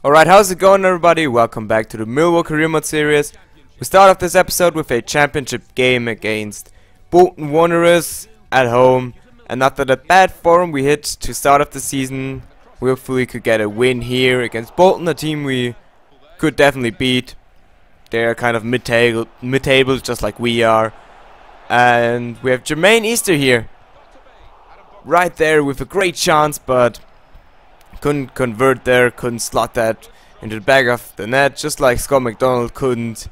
Alright, how's it going, everybody? Welcome back to the Millwall Career Mode series. We start off this episode with a championship game against Bolton Wanderers at home. And after the bad form we hit to start off the season, we hopefully could get a win here against Bolton, a team we could definitely beat. They're kind of mid-table just like we are. And we have Jermaine Easter here, right there with a great chance, but couldn't convert there, couldn't slot that into the back of the net, just like Scott McDonald couldn't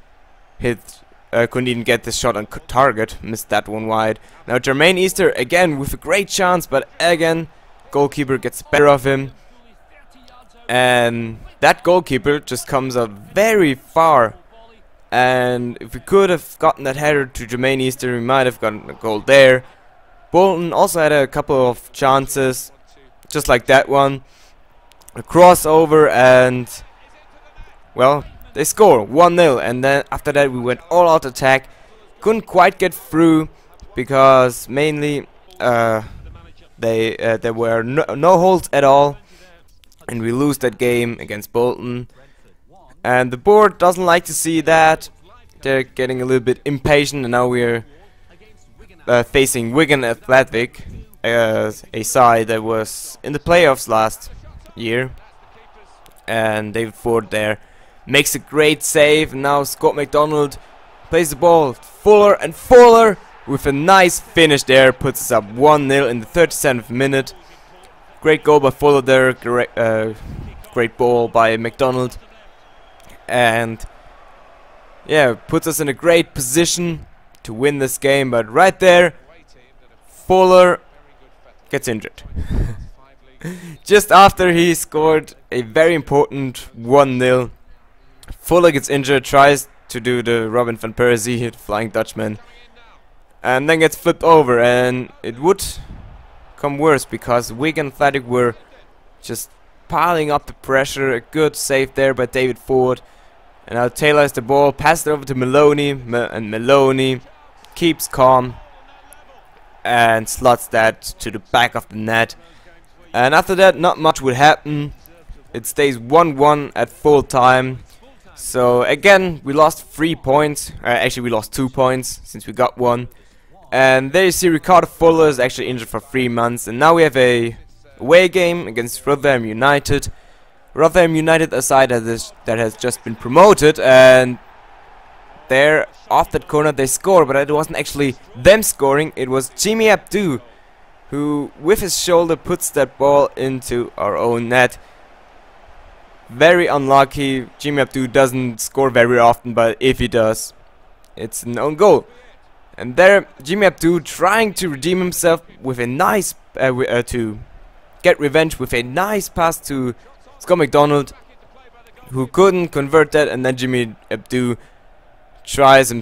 even get this shot on target, missed that one wide. Now Jermaine Easter again with a great chance, but again goalkeeper gets the better of him, and that goalkeeper just comes up very far. And if we could have gotten that header to Jermaine Easter, we might have gotten a goal there. Bolton also had a couple of chances, just like that one. A crossover, and well, they score 1-0, and then after that we went all out attack. Couldn't quite get through because mainly there were no holes at all, and we lose that game against Bolton. And the board doesn't like to see that. They're getting a little bit impatient, and now we're facing Wigan Athletic, a side that was in the playoffs last year. And David Ford there makes a great save. Now Scott McDonald plays the ball Fuller, and Fuller with a nice finish there puts us up 1-0 in the 37th minute. Great goal by Fuller there, great ball by McDonald, and yeah, puts us in a great position to win this game. But right there Fuller gets injured. Just after he scored a very important 1-0, Fuller gets injured, tries to do the Robin van Persie, Flying Dutchman, and then gets flipped over. And it would come worse because Wigan Athletic were just piling up the pressure. A good save there by David Ford. And now Taylor has the ball, passed it over to Maloney, and Maloney keeps calm and slots that to the back of the net. And after that, not much would happen. It stays 1-1 at full time. So again, we lost 3 points. Actually, we lost 2 points since we got one. And there you see Ricardo Fuller is actually injured for 3 months. And now we have a away game against Rotherham United. Rotherham United, a side that has just been promoted, and there off that corner they score, but it wasn't actually them scoring. It was Jimmy Abdu who with his shoulder puts that ball into our own net. Very unlucky. Jimmy Abdu doesn't score very often, but if he does, it's an own goal. And there Jimmy Abdu trying to redeem himself with a nice to get revenge with a nice pass to Scott McDonald, who couldn't convert that, and then Jimmy Abdu tries it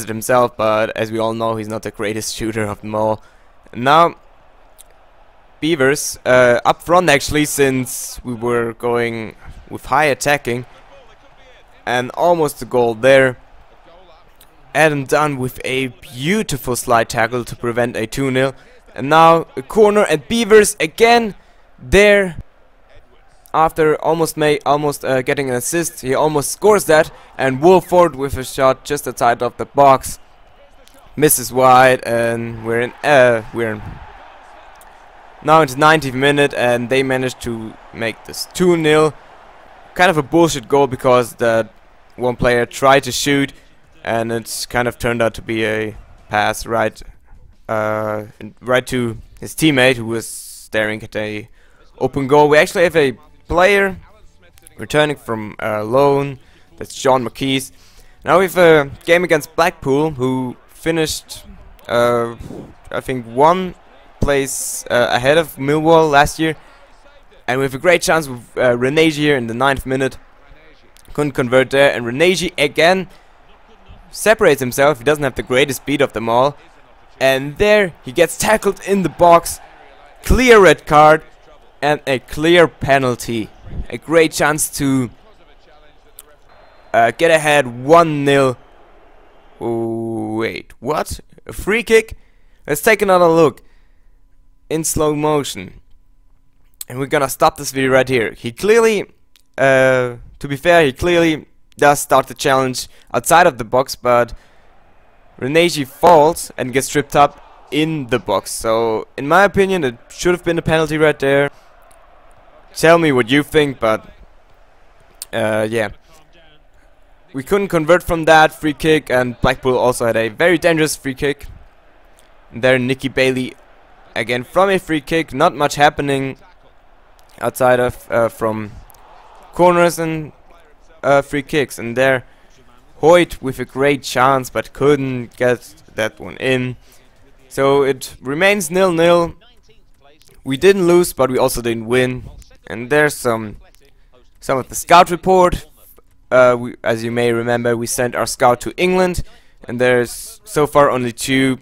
himself, but as we all know, he's not the greatest shooter of them all. And now Beavers up front, actually, since we were going with high attacking, and almost a goal there. Adam Dunn with a beautiful slide tackle to prevent a 2-0, and now a corner, and Beavers again there. After almost getting an assist, he almost scores that, and Wolford with a shot just outside of the box misses wide, and we're now into 90th minute, and they managed to make this 2-0. Kind of a bullshit goal because that one player tried to shoot, and it's kind of turned out to be a pass right to his teammate who was staring at a open goal. We actually have a player returning from loan, that's John McKees. Now we have a game against Blackpool, who finished I think 1 place ahead of Millwall last year, and we have a great chance with Renegi here in the 9th minute. Couldn't convert there, and Renegi again separates himself. He doesn't have the greatest speed of them all, and there he gets tackled in the box. Clear red card and a clear penalty. A great chance to get ahead 1-0. Wait, what? A free kick? Let's take another look in slow motion. And we're gonna stop this video right here. He clearly to be fair, he clearly does start the challenge outside of the box, but Renegi falls and gets tripped up in the box. So, in my opinion, it should have been a penalty right there. Tell me what you think, but yeah. We couldn't convert from that free kick, and Blackpool also had a very dangerous free kick. And there, Nicky Bailey again from a free kick. Not much happening outside of from corners and free kicks. And there, Hoyt with a great chance, but couldn't get that one in. So it remains 0-0. We didn't lose, but we also didn't win. And there's some of the scout report. As you may remember, we sent our scout to England, and there's so far only two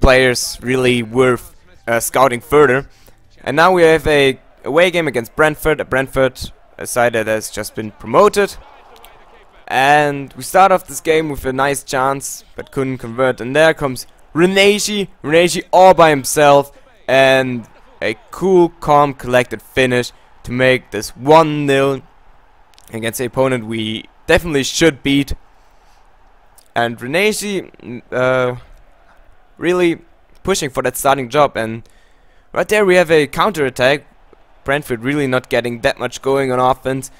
players really worth scouting further. And now we have a away game against Brentford, a side that has just been promoted. And we start off this game with a nice chance, but couldn't convert. And there comes Renegi all by himself, and a cool, calm, collected finish to make this 1-0 against the opponent we definitely should beat. And Renegi really pushing for that starting job, and right there we have a counter attack. Brentford really not getting that much going on offense.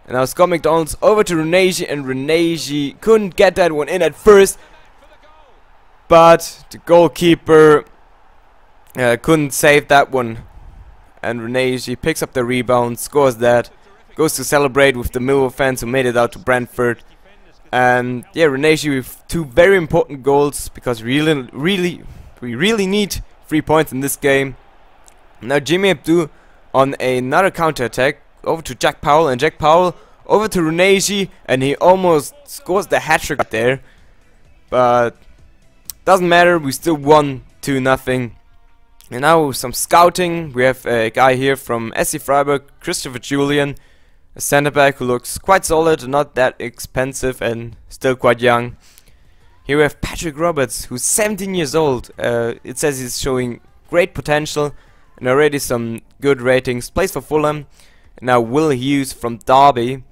And now Scott McDonald's over to Renegi, and Renegi couldn't get that one in at first, but the goalkeeper couldn't save that one. And Renegi picks up the rebound, scores that, goes to celebrate with the Millwall fans who made it out to Brentford. And yeah, Renegi with two very important goals, because we really need 3 points in this game. Now Jimmy Abdu on another counter attack over to Jack Powell, and Jack Powell over to Renegi, and he almost scores the hat-trick right there. But doesn't matter, we still won 2-0. And now some scouting. We have a guy here from SC Freiburg, Christopher Julian, a centre back who looks quite solid, not that expensive, and still quite young. Here we have Patrick Roberts, who's 17 years old. It says he's showing great potential and already some good ratings. Plays for Fulham. And now Will Hughes from Derby,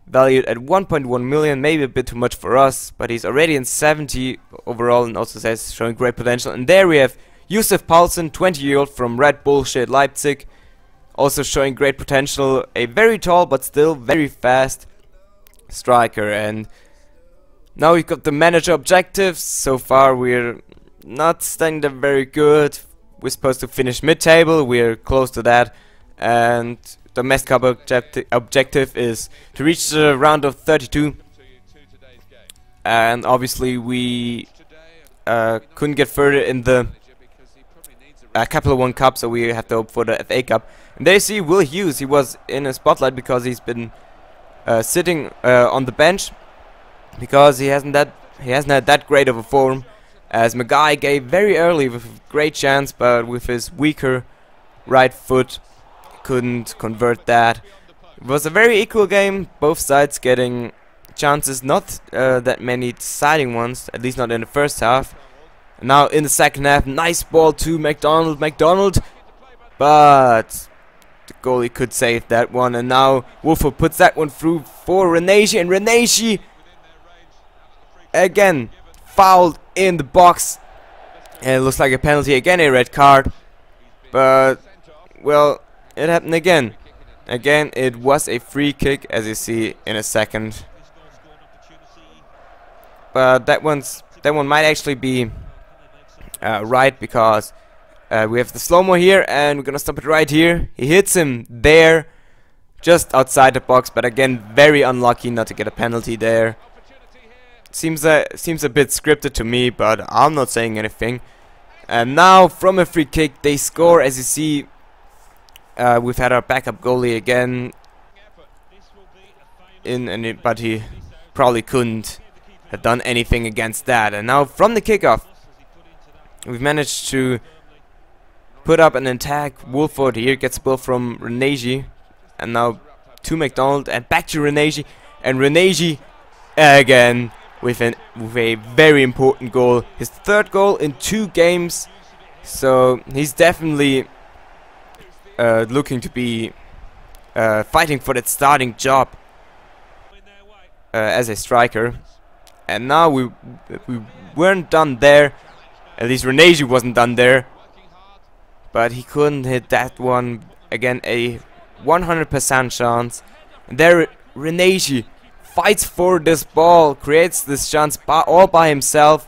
valued at 1.1 million, maybe a bit too much for us, but he's already in 70 overall, and also says showing great potential. And there we have Yusuf Paulsen, 20-year-old from Red Bull Leipzig, also showing great potential. A very tall but still very fast striker. And now we've got the manager objectives. So far we're not standing there very good. We're supposed to finish mid-table, we're close to that. And the Mess Cup objective is to reach the round of 32. And obviously we couldn't get further in the Capital One Cup, so we have to hope for the FA Cup. And there you see Will Hughes. He was in a spotlight because he's been sitting on the bench, because he hasn't had that great of a form, as Magai gave very early with a great chance, but with his weaker right foot couldn't convert that. It was a very equal game, both sides getting chances, not that many deciding ones, at least not in the first half. And now in the second half, nice ball to McDonald, but the goalie could save that one. And now Wolford puts that one through for Renegi, and Renegi again fouled in the box, and it looks like a penalty, again a red card. But well, it happened again. Again, it was a free kick, as you see in a second. But that one might actually be right, because we have the slow-mo here, and we're gonna stop it right here. He hits him there, just outside the box, but again, very unlucky not to get a penalty there. Seems a bit scripted to me, but I'm not saying anything. And now from a free kick they score. As you see, we've had our backup goalie again but he probably couldn't have done anything against that. And now from the kickoff, we've managed to put up an attack. Wolford here gets the ball from Renegi, and now to McDonald, and back to Renegi, and Renegi again with a very important goal, his third goal in 2 games. So he's definitely looking to be fighting for that starting job as a striker. And now we weren't done there. At least Renegi wasn't done there. But he couldn't hit that one. Again, a 100% chance. And there Renegi fights for this ball, creates this chance all by himself.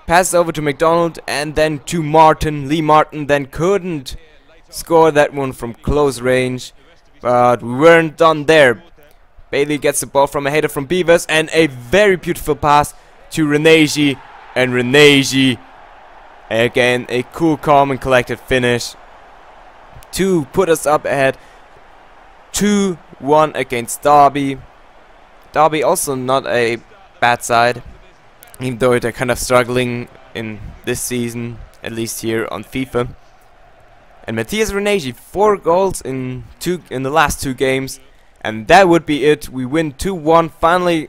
Passes over to McDonald and then to Martin. Lee Martin then couldn't score that one from close range. But we weren't done there. Bailey gets the ball from a header from Beavers and a very beautiful pass to Renegi. And Renegi, again, a cool, calm and collected finish to put us up ahead 2-1 against Derby. Derby also not a bad side, even though they're kind of struggling in this season, at least here on FIFA. And Matthias Renegi, 4 goals in the last 2 games. And that would be it. We win 2-1. Finally,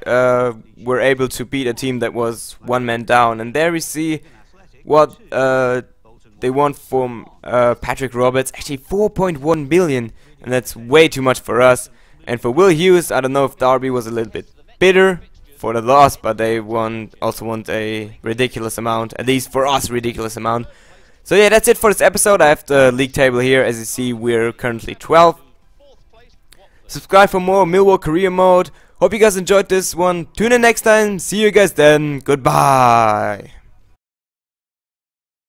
we're able to beat a team that was 1 man down. And there we see what they want from Patrick Roberts. Actually, 4.1 million, and that's way too much for us. And for Will Hughes, I don't know if Derby was a little bit bitter for the loss, but they also want a ridiculous amount. At least for us, ridiculous amount. So yeah, that's it for this episode. I have the league table here. As you see, we're currently 12th. Subscribe for more Millwall career mode. Hope you guys enjoyed this one. Tune in next time. See you guys then. Goodbye.